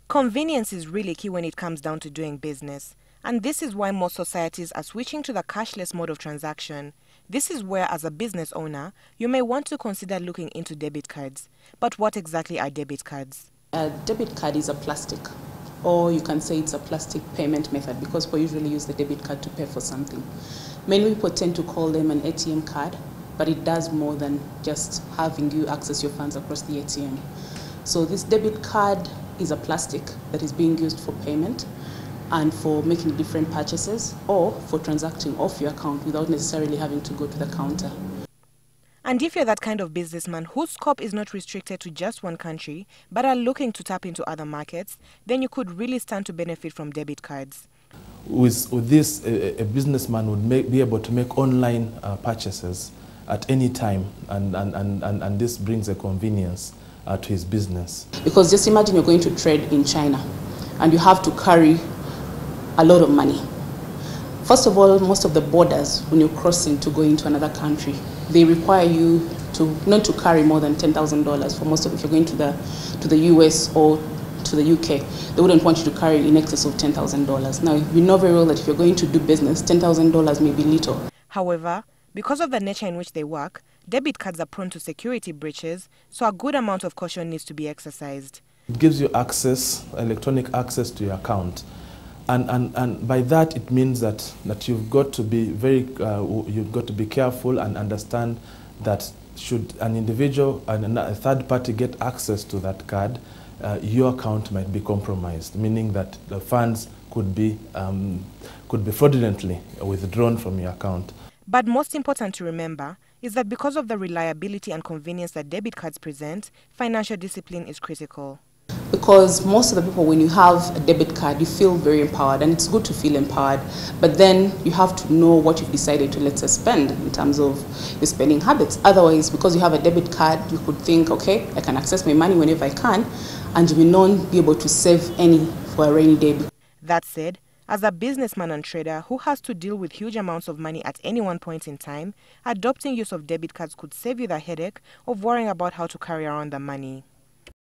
Convenience is really key when it comes down to doing business. And this is why most societies are switching to the cashless mode of transaction. This is where, as a business owner, you may want to consider looking into debit cards. But what exactly are debit cards? A debit card is a plastic, or you can say it's a plastic payment method because we usually use the debit card to pay for something. Many people tend to call them an ATM card, but it does more than just having you access your funds across the ATM. So this debit card is a plastic that is being used for payment and for making different purchases or for transacting off your account without necessarily having to go to the counter. And if you're that kind of businessman whose scope is not restricted to just one country, but are looking to tap into other markets, then you could really stand to benefit from debit cards. With this, a businessman would be able to make online purchases at any time, and this brings a convenience to his business. Because just imagine you're going to trade in China and you have to carry a lot of money. First of all, most of the borders, when you're crossing to go into another country, they require you to not to carry more than $10,000 for most of, if you're going to the US or to the UK, they wouldn't want you to carry in excess of $10,000. Now, you know very well that if you're going to do business, $10,000 may be little. However, because of the nature in which they work, debit cards are prone to security breaches, so a good amount of caution needs to be exercised. It gives you access, electronic access to your account. And by that it means that you've got to be you've got to be careful and understand that should an individual and a third party get access to that card, your account might be compromised, meaning that the funds could be fraudulently withdrawn from your account. But most important to remember is that because of the reliability and convenience that debit cards present, financial discipline is critical. Because most of the people, when you have a debit card, you feel very empowered, and it's good to feel empowered, but then you have to know what you've decided to, let's say, spend in terms of your spending habits. Otherwise, because you have a debit card, you could think, okay, I can access my money whenever I can, and you will not be able to save any for a rainy day. That said, as a businessman and trader who has to deal with huge amounts of money at any one point in time, adopting use of debit cards could save you the headache of worrying about how to carry around the money.